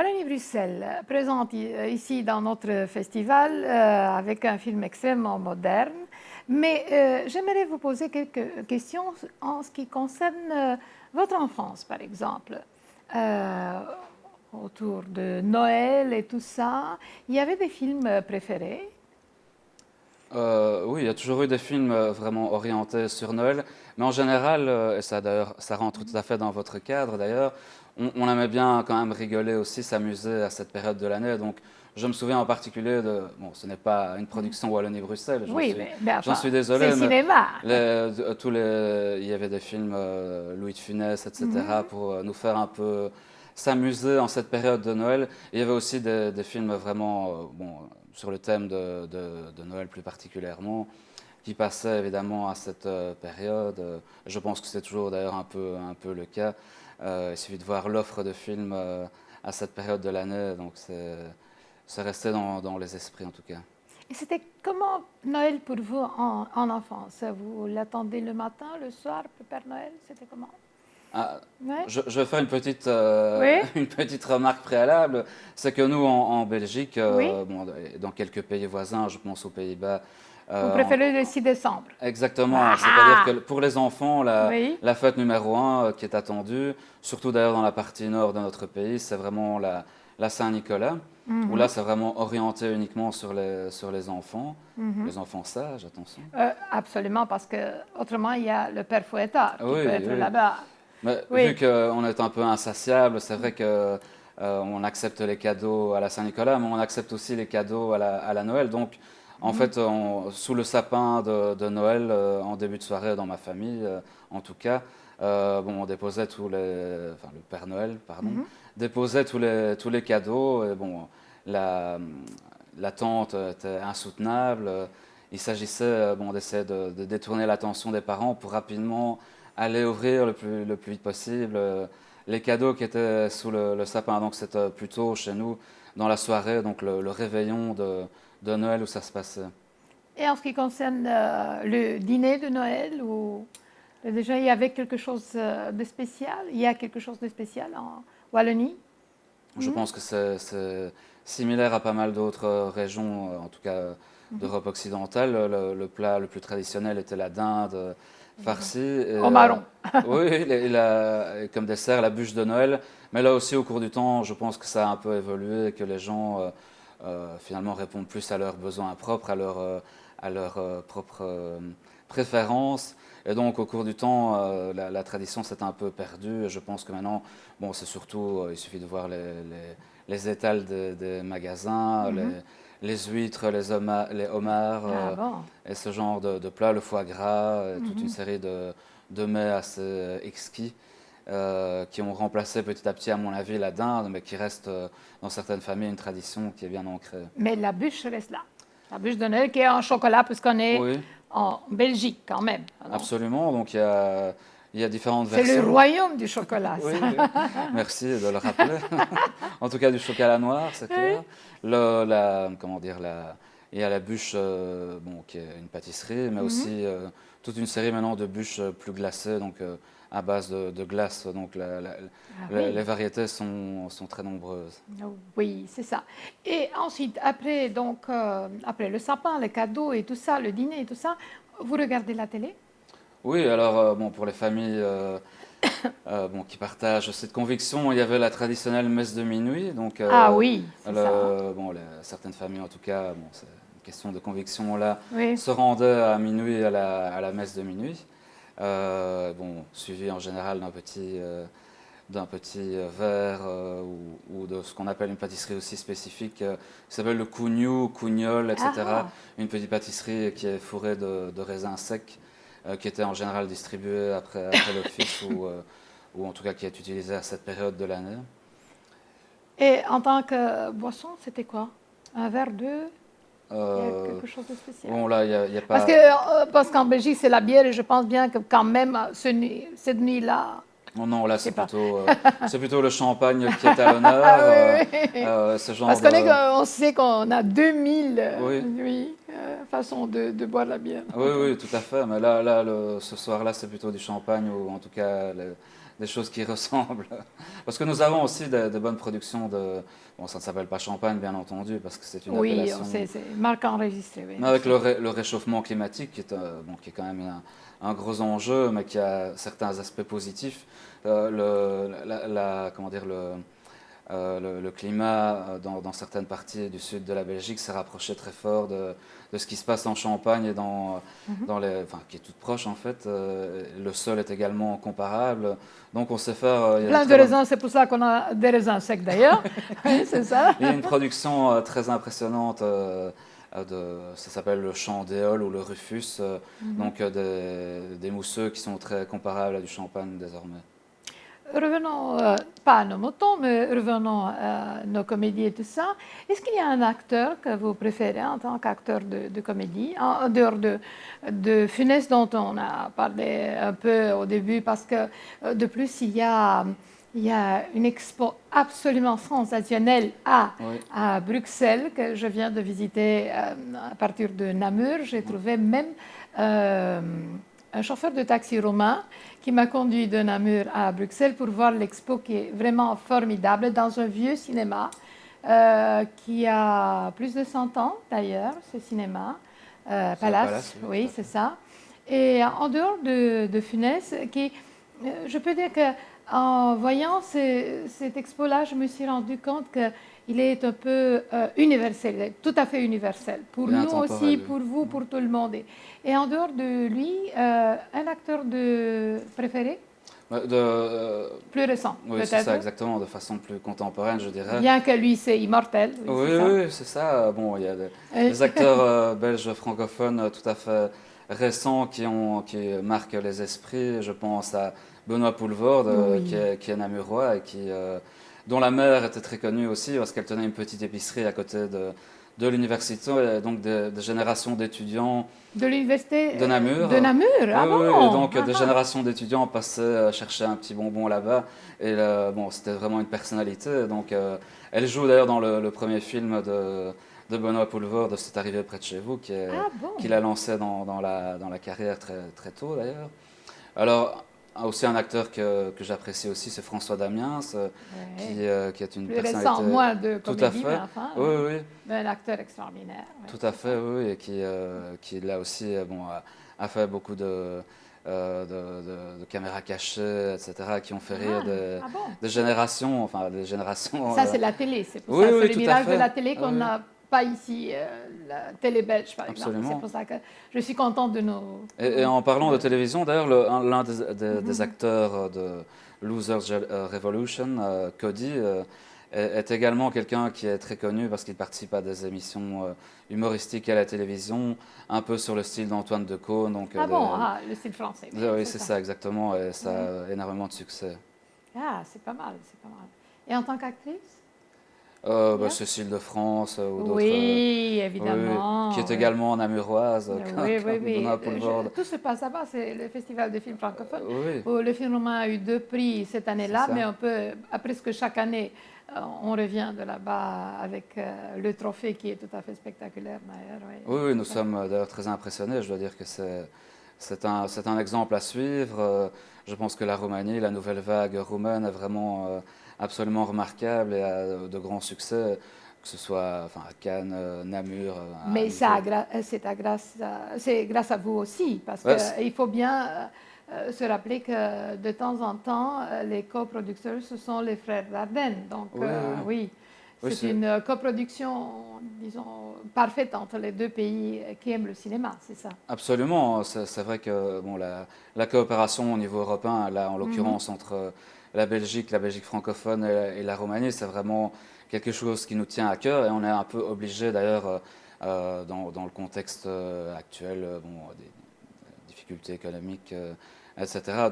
Wallonie-Bruxelles présente ici dans notre festival avec un film extrêmement moderne. Mais j'aimerais vous poser quelques questions en ce qui concerne votre enfance, par exemple. Autour de Noël et tout ça, il y avait des films préférés? Oui, il y a toujours eu des films vraiment orientés sur Noël, mais en général, et ça d'ailleurs, ça rentre tout à fait dans votre cadre d'ailleurs, on aimait bien quand même rigoler aussi, s'amuser à cette période de l'année. Donc, je me souviens en particulier de, bon, ce n'est pas une production Wallonie-Bruxelles, Oui, mais j'en enfin, suis c'est le désolé, mais cinéma. il y avait des films Louis de Funès, etc., Mhm, pour nous faire un peu s'amuser en cette période de Noël. Il y avait aussi des films vraiment, bon, sur le thème de Noël plus particulièrement, qui passaient évidemment à cette période. Je pense que c'est toujours d'ailleurs un peu le cas. Il suffit de voir l'offre de films à cette période de l'année, donc c'est resté dans les esprits en tout cas. Et c'était comment Noël pour vous en enfance? Vous l'attendez le matin, le soir, le Père Noël? C'était comment? Ah, Ouais. je vais faire Oui, une petite remarque préalable. C'est que nous, en Belgique, oui. bon, et dans quelques pays voisins, je pense aux Pays-Bas, Vous euh, préférez le 6 décembre? exactement. Ah C'est-à-dire que ah! pour les enfants, Oui. la fête numéro un qui est attendue, surtout d'ailleurs dans la partie nord de notre pays, c'est vraiment la Saint-Nicolas, où là, Mhm, c'est vraiment orienté uniquement sur mhm. les enfants sages, attention. Absolument, parce que autrement il y a le Père Fouettard qui peut Oui, être oui. là-bas. Mais vu Oui. qu'on est un peu insatiable, c'est vrai que on accepte les cadeaux à la Saint-Nicolas, mais on accepte aussi les cadeaux à la Noël. Donc, en Mhm, fait, sous le sapin de Noël, en début de soirée dans ma famille, en tout cas, bon, on déposait enfin, le Père Noël, pardon, mhm. déposait tous les cadeaux. Et bon, la, l'attente était insoutenable. Il s'agissait, bon, d'essayer de détourner l'attention des parents pour rapidement aller ouvrir le plus vite possible les cadeaux qui étaient sous le sapin. Donc c'était plutôt chez nous dans la soirée, donc le réveillon de Noël où ça se passait. Et en ce qui concerne le dîner de Noël, déjà il y avait quelque chose de spécial? Il y a quelque chose de spécial en Wallonie? Je Mhm, pense que c'est similaire à pas mal d'autres régions, en tout cas mhm. d'Europe occidentale. Le plat le plus traditionnel était la dinde farcie. Et, Au marron. oui, et comme dessert, la bûche de Noël. Mais là aussi, au cours du temps, je pense que ça a un peu évolué et que les gens finalement répondent plus à leurs besoins propres, à leurs propres préférences. Et donc, au cours du temps, la tradition s'est un peu perdue. Et je pense que maintenant, bon, c'est surtout, il suffit de voir les étals des magasins, Mhm. les huîtres, les homards, Ah bon? et ce genre de plats, le foie gras, et toute une Mhm. série de mets assez exquis qui ont remplacé petit à petit, à mon avis, la dinde, mais qui reste dans certaines familles une tradition qui est bien ancrée. Mais la bûche reste là. La bûche de Noël qui est en chocolat, puisqu'on est Oui, en Belgique quand même. Donc, absolument. Donc il y a différentes c'est le versions. royaume du chocolat, ça. Oui, oui. Merci de le rappeler. En tout cas, du chocolat noir, c'est clair. Comment dire, il y a la bûche, bon, qui est une pâtisserie, mais Mhm. aussi toute une série maintenant de bûches plus glacées, donc à base de glace. Donc Ah oui, les variétés sont très nombreuses. oui, c'est ça. Et ensuite, après, donc, après le sapin, les cadeaux et tout ça, le dîner et tout ça, vous regardez la télé? Oui, alors bon, pour les familles bon, qui partagent cette conviction, il y avait la traditionnelle messe de minuit. Donc, Ah oui, c'est ça. bon, certaines familles, en tout cas, bon, c'est une question de conviction là, Oui. se rendaient à minuit à la messe de minuit. Bon, suivi en général d'un petit verre ou de ce qu'on appelle une pâtisserie aussi spécifique qui s'appelle le cougnou, cougnol, Ah etc. ah. Une petite pâtisserie qui est fourrée de raisins secs qui était en général distribuée après l'office ou en tout cas qui est utilisée à cette période de l'année. Et en tant que boisson, c'était quoi? Un verre de... Il y a Euh, quelque chose de spécial? bon là, il y a Parce que, pas... parce qu'en Belgique, c'est la bière et je pense bien que quand même, cette nuit-là, Oh non, là je sais pas. c'est plutôt le champagne qui est à l'honneur. Ah oui, oui. Ce genre Parce qu'on de... on sait qu'on a 2000 Oui, oui, façons de boire la bière. oui, Donc, oui, tout à fait. Mais ce soir-là, c'est plutôt du champagne ou en tout cas des choses qui ressemblent. Parce que nous avons aussi de bonnes productions de... Bon, ça ne s'appelle pas champagne, bien entendu, parce que c'est une Oui, appellation. c'est marque enregistrée. Oui. Mais avec le réchauffement climatique, qui est, bon, qui est quand même un gros enjeu, mais qui a certains aspects positifs, comment dire, le climat dans certaines parties du sud de la Belgique s'est rapproché très fort de ce qui se passe en Champagne et enfin, qui est toute proche en fait. Le sol est également comparable, donc on sait faire. Il y a Plein de raisins, c'est pour ça qu'on a des raisins secs d'ailleurs. Oui, c'est ça. Il y a une production très impressionnante. Ça s'appelle le champ d'Éole ou le Rufus, donc des mousseux qui sont très comparables à du champagne désormais. Revenons, pas à nos moutons, mais revenons à nos comédies et tout ça. Est-ce qu'il y a un acteur que vous préférez en tant qu'acteur de comédie, en dehors de Funès dont on a parlé un peu au début, parce que de plus, il y a une expo absolument sensationnelle Oui. à Bruxelles que je viens de visiter à partir de Namur. J'ai trouvé même un chauffeur de taxi roumain qui m'a conduit de Namur à Bruxelles pour voir l'expo qui est vraiment formidable dans un vieux cinéma qui a plus de 100 ans d'ailleurs, ce cinéma. Palace, oui, c'est ça. Et en dehors de Funès, je peux dire qu'en voyant cette expo-là, je me suis rendu compte qu'il est un peu universel, il est tout à fait universel. Pour nous aussi, pour vous, pour tout le monde. Et en dehors de lui, un acteur préféré plus récent, oui, peut-être. C'est ça, exactement, de façon plus contemporaine, je dirais. Bien que lui, c'est immortel. Oui, c'est ça. Bon, il y a des acteurs belges francophones tout à fait récents qui marquent les esprits. Je pense à Benoît Poulvorde, qui est namurois et dont la mère était très connue aussi parce qu'elle tenait une petite épicerie à côté de l'université, et donc des générations d'étudiants. De l'université de Namur. De Namur, ah oui, bon. Oui, et donc des générations d'étudiants passaient chercher un petit bonbon là-bas. Et bon, c'était vraiment une personnalité. Donc, elle joue d'ailleurs dans le premier film de Benoît Poulvorde, C'est arrivé près de chez vous, qui l'a lancé dans la carrière très, très tôt d'ailleurs. Alors, aussi un acteur que j'apprécie aussi, c'est François Damiens, qui est une plus personnalité... récent, moins de comédie, tout à fait. Mais enfin, oui. Mais un acteur extraordinaire. Tout à fait, oui, et qui là aussi bon, a fait beaucoup de caméras cachées, etc., qui ont fait rire des générations, enfin des générations... Ça, c'est la télé, c'est pour oui, ça. Oui, C'est le mirage de la télé qu'on n'a pas ici, la télé belge, par exemple. C'est pour ça que je suis contente de nos... Et en parlant de télévision, d'ailleurs, l'un des acteurs de Losers Revolution, Cody, est également quelqu'un qui est très connu parce qu'il participe à des émissions humoristiques à la télévision, un peu sur le style d'Antoine Decaunes. Donc, le style français. Oui, c'est ça, exactement, et ça a énormément de succès. Ah, c'est pas mal, c'est pas mal. Et en tant qu'actrice Cécile de France ou d'autres. Oui, évidemment. Qui est également namuroise. Oui. Tout se passe là-bas, c'est le festival de films francophones. Le film romain a eu 2 prix cette année-là, mais presque chaque année, on revient de là-bas avec le trophée qui est tout à fait spectaculaire d'ailleurs. Oui, nous sommes d'ailleurs très impressionnés. Je dois dire que c'est un exemple à suivre. Je pense que la Roumanie, la nouvelle vague roumaine est vraiment absolument remarquable et a de grands succès, que ce soit à Cannes, Namur. Mais c'est grâce à vous aussi, parce qu'il faut bien se rappeler que de temps en temps, les coproducteurs, ce sont les frères Dardenne. Donc c'est une coproduction, disons, parfaite entre les deux pays qui aiment le cinéma, c'est ça? Absolument. C'est vrai que bon, la coopération au niveau européen, là en l'occurrence entre la Belgique francophone et la Roumanie, c'est vraiment quelque chose qui nous tient à cœur et on est un peu obligé d'ailleurs dans le contexte actuel, des difficultés économiques, etc.,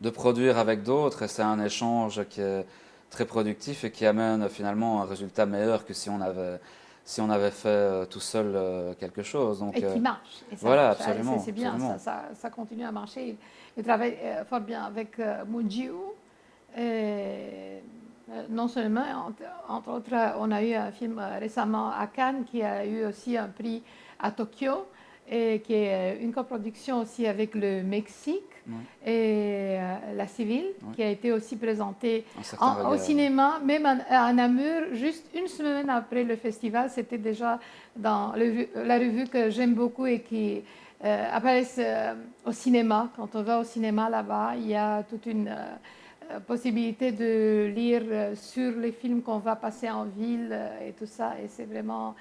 de produire avec d'autres et c'est un échange qui est très productif et qui amène finalement un résultat meilleur que si on avait fait tout seul quelque chose. Donc, et qui marche. Et ça voilà, marche. absolument. C'est bien, absolument. Ça continue à marcher. Il travaille fort bien avec Mungiu. Non seulement, entre autres, on a eu un film récemment à Cannes qui a eu aussi un prix à Tokyo. et qui est une coproduction aussi avec le Mexique et la Civile, qui a été aussi présentée au cinéma, même à Namur, juste une semaine après le festival. C'était déjà dans la revue que j'aime beaucoup et qui apparaissent au cinéma. Quand on va au cinéma là-bas, il y a toute une possibilité de lire sur les films qu'on va passer en ville et tout ça. Et c'est vraiment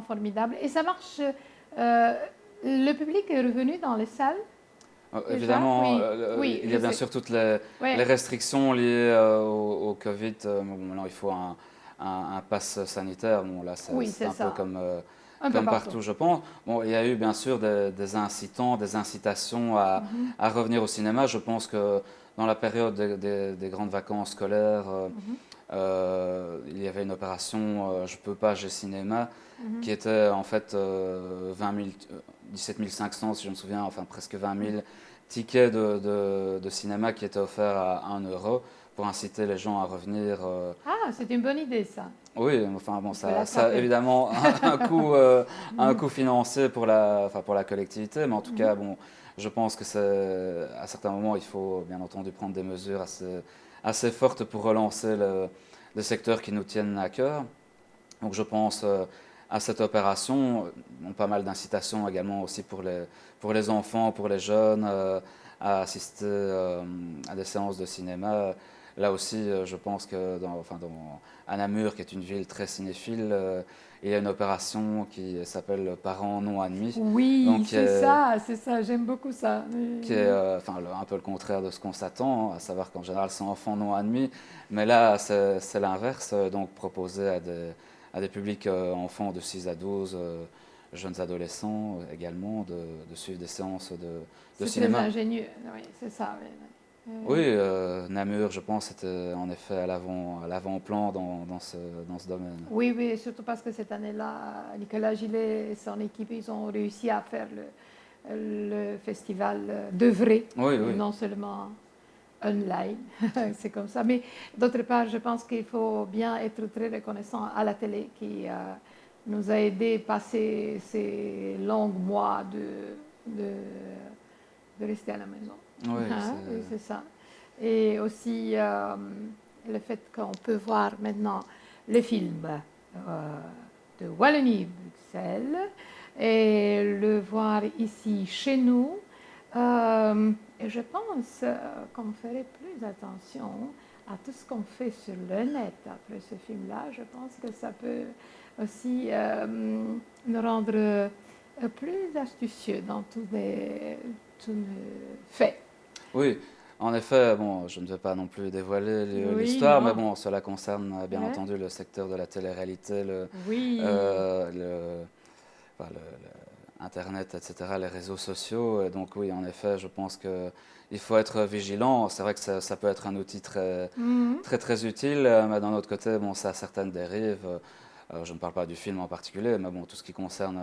formidable. Et ça marche. Le public est revenu dans les salles. Évidemment, oui, il y a bien sûr toutes les restrictions liées au Covid. Maintenant, il faut un pass sanitaire. Bon, là, c'est un peu comme partout, je pense. Bon, il y a eu bien sûr des incitants, des incitations à revenir au cinéma. Je pense que dans la période des grandes vacances scolaires, il y avait une opération Je peux pas, j'ai cinéma, qui était en fait 17 500, si je me souviens, enfin presque 20 000 tickets de cinéma qui étaient offerts à 1 euro pour inciter les gens à revenir. Ah, c'est une bonne idée, ça. Oui, enfin bon, ça a évidemment un coût financier pour la collectivité, mais en tout cas, bon, je pense que à certains moments, il faut bien entendu prendre des mesures assez fortes pour relancer des secteurs qui nous tiennent à cœur. Donc je pense à cette opération, pas mal d'incitations également aussi pour les enfants, pour les jeunes, à assister à des séances de cinéma. Là aussi, je pense que à Namur, qui est une ville très cinéphile, il y a une opération qui s'appelle Parents non admis. Oui, c'est ça, j'aime beaucoup ça. Qui est un peu le contraire de ce qu'on s'attend, à savoir qu'en général, c'est enfants non admis. Mais là, c'est l'inverse, donc proposé à des publics enfants de 6 à 12, jeunes adolescents également, de suivre des séances de cinéma. C'est très ingénieux, oui, c'est ça. Oui, Namur, je pense, était en effet à l'avant-plan dans ce domaine. Oui, oui, surtout parce que cette année-là, Nicolas Gillet et son équipe, ils ont réussi à faire le festival de vrai, non seulement online, c'est comme ça. Mais d'autre part, je pense qu'il faut bien être très reconnaissant à la télé qui nous a aidés à passer ces longs mois de rester à la maison. Oui, c'est ça. Et aussi le fait qu'on peut voir maintenant les films de Wallonie-Bruxelles et le voir ici chez nous. Et je pense qu'on ferait plus attention à tout ce qu'on fait sur le net après ce film-là. Je pense que ça peut aussi nous rendre plus astucieux dans tous les faits. Oui, en effet, bon, je ne vais pas non plus dévoiler l'histoire, mais bon, cela concerne bien entendu le secteur de la télé-réalité, Internet, etc., les réseaux sociaux. Et donc oui, en effet, je pense qu'il faut être vigilant. C'est vrai que ça peut être un outil très, très utile, mais d'un autre côté, bon, ça a certaines dérives. Je ne parle pas du film en particulier, mais bon, tout ce qui concerne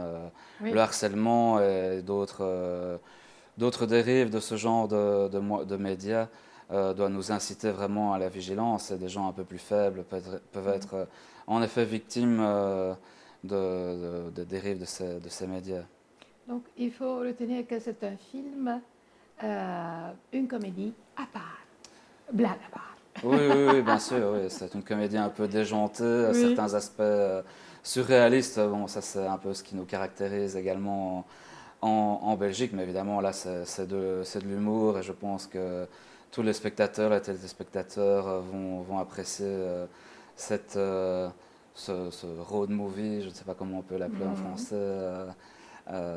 le harcèlement et d'autres dérives de ce genre de médias doit nous inciter vraiment à la vigilance. Et des gens un peu plus faibles peuvent être en effet victimes de dérives de ces médias. Donc il faut retenir que c'est un film, une comédie à part, blague à part. Oui, bien sûr, oui. C'est une comédie un peu déjantée, certains aspects surréalistes. Bon, ça c'est un peu ce qui nous caractérise également en Belgique, mais évidemment là c'est de l'humour et je pense que tous les spectateurs, les téléspectateurs vont apprécier ce road movie, je ne sais pas comment on peut l'appeler en français,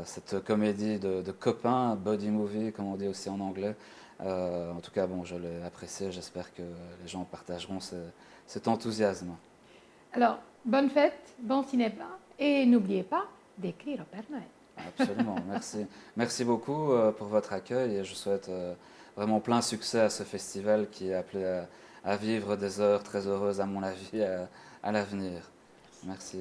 cette comédie de copains, body movie comme on dit aussi en anglais. En tout cas, bon, je l'ai apprécié, j'espère que les gens partageront cet enthousiasme. Alors, bonne fête, bon cinéma et n'oubliez pas d'écrire au Père Noël. Absolument, merci. Merci beaucoup pour votre accueil et je souhaite vraiment plein succès à ce festival qui est appelé à vivre des heures très heureuses, à mon avis, à l'avenir. Merci.